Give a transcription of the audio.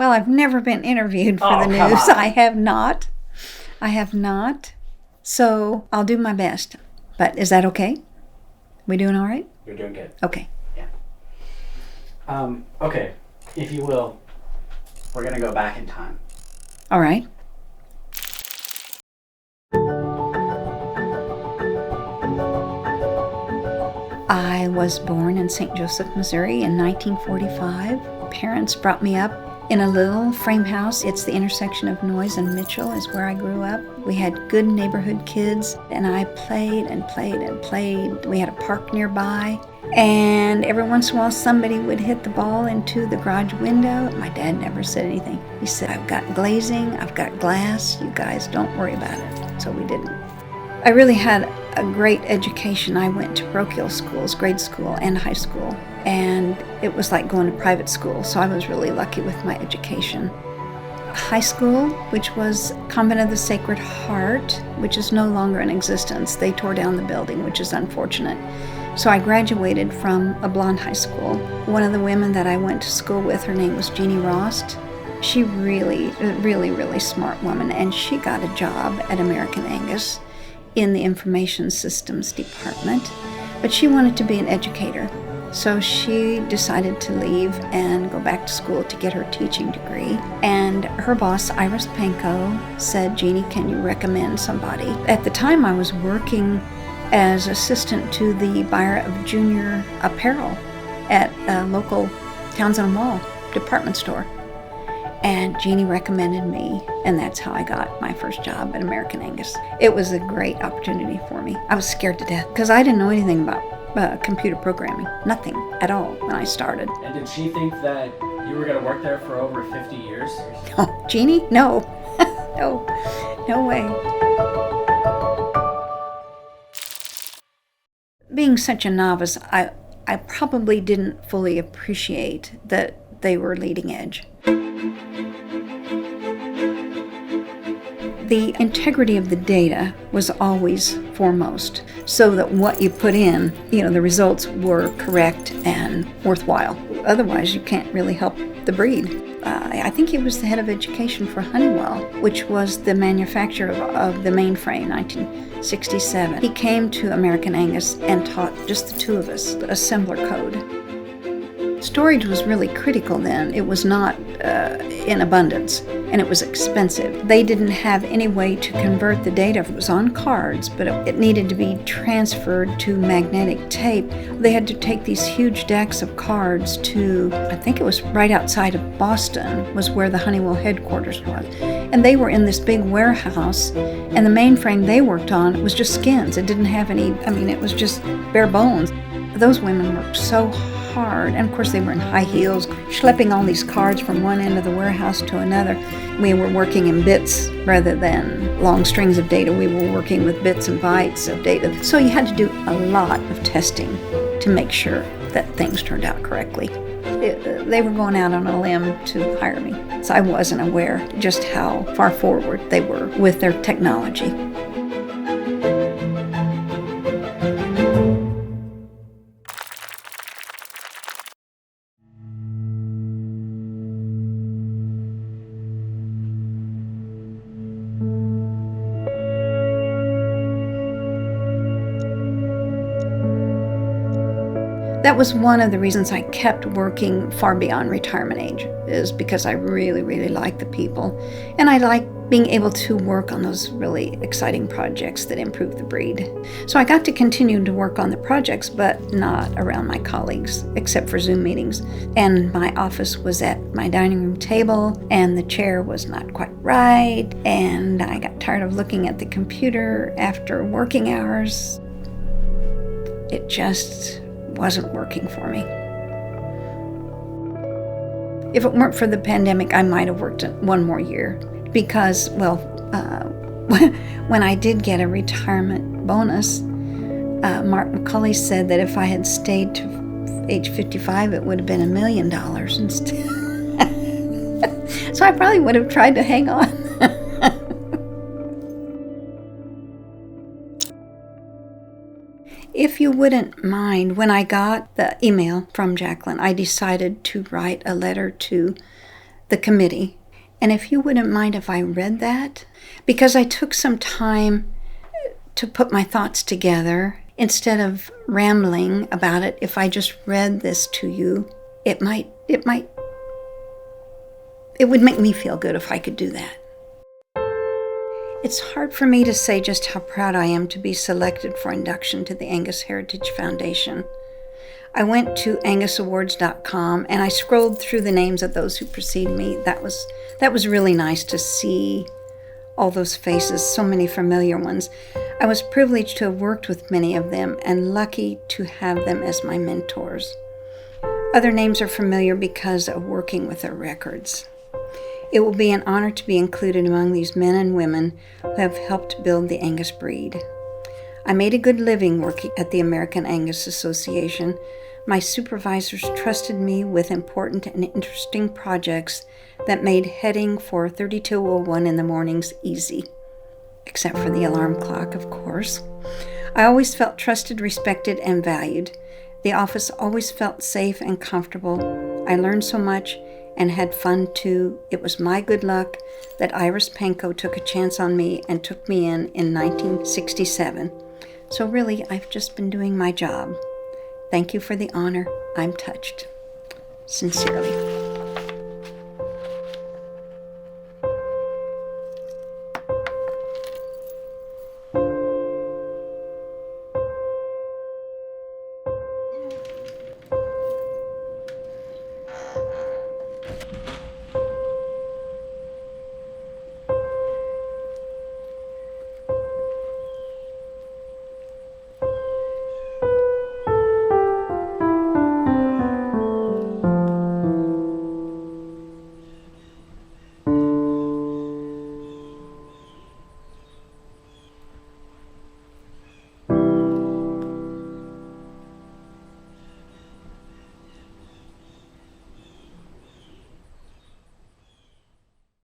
Well, I've never been interviewed for the come news. on. I have not. So I'll do my best. But is that okay? We doing all right? You're doing good. Okay. Okay, if you will, we're going to go back in time. All right. I was born in St. Joseph, Missouri in 1945. Parents brought me up in a little frame house. It's the intersection of Noyes and Mitchell is where I grew up. We had good neighborhood kids, and I played and played and played. We had a park nearby, and every once in a while somebody would hit the ball into the garage window. My dad never said anything. He said, I've got glazing, I've got glass, you guys don't worry about it. So we didn't. I really had a great education. I went to parochial schools, grade school and high school, and it was like going to private school, so I was really lucky with my education. High school, which was Convent of the Sacred Heart, which is no longer in existence. They tore down the building, which is unfortunate. So I graduated from a blonde high school. One of the women that I went to school with, her name was Jeannie Rost. She really smart woman, and she got a job at American Angus in the information systems department, but she wanted to be an educator. So she decided to leave and go back to school to get her teaching degree. And her boss, Iris Panko, said, Jeannie, can you recommend somebody? At the time, I was working as assistant to the buyer of junior apparel at a local Townsend Mall department store. And Jeannie recommended me, and that's how I got my first job at American Angus. It was a great opportunity for me. I was scared to death because I didn't know anything about computer programming, nothing at all when I started. And did she think that you were going to work there for over 50 years? Oh, Jeannie? No. No way. Being such a novice, I probably didn't fully appreciate that they were leading edge. The integrity of the data was always foremost, so that what you put in, the results were correct and worthwhile. Otherwise, you can't really help the breed. I think he was the head of education for Honeywell, which was the manufacturer of the mainframe, 1967. He came to American Angus and taught just the two of us the assembler code. Storage was really critical then. It was not in abundance, and it was expensive. They didn't have any way to convert the data. It was on cards, but it needed to be transferred to magnetic tape. They had to take these huge decks of cards to, I think it was right outside of Boston, was where the Honeywell headquarters was. And they were in this big warehouse, and the mainframe they worked on was just skins. It didn't have any, it was just bare bones. Those women worked so hard, and of course they were in high heels, schlepping all these cards from one end of the warehouse to another. We were working in bits rather than long strings of data. We were working with bits and bytes of data. So you had to do a lot of testing to make sure that things turned out correctly. They were going out on a limb to hire me, so I wasn't aware just how far forward they were with their technology. That was one of the reasons I kept working far beyond retirement age, is because I really like the people. And I like being able to work on those really exciting projects that improve the breed. So I got to continue to work on the projects, but not around my colleagues, except for Zoom meetings. And my office was at my dining room table, and the chair was not quite right, and I got tired of looking at the computer after working hours. It just wasn't working for me. If it weren't for the pandemic, I might have worked one more year because, when I did get a retirement bonus, Mark McCulley said that if I had stayed to age 55, it would have been $1 million instead. So I probably would have tried to hang on. If you wouldn't mind, when I got the email from Jacqueline, I decided to write a letter to the committee. And if you wouldn't mind if I read that, because I took some time to put my thoughts together. Instead of rambling about it, if I just read this to you, it would make me feel good if I could do that. It's hard for me to say just how proud I am to be selected for induction to the Angus Heritage Foundation. I went to angusawards.com and I scrolled through the names of those who preceded me. That was really nice to see all those faces, so many familiar ones. I was privileged to have worked with many of them and lucky to have them as my mentors. Other names are familiar because of working with their records. It will be an honor to be included among these men and women who have helped build the Angus breed. I made a good living working at the American Angus Association. My supervisors trusted me with important and interesting projects that made heading for 3201 in the mornings easy, except for the alarm clock, of course. I always felt trusted, respected, and valued. The office always felt safe and comfortable. I learned so much and had fun too. It was my good luck that Iris Panko took a chance on me and took me in 1967. So really, I've just been doing my job. Thank you for the honor. I'm touched. Sincerely.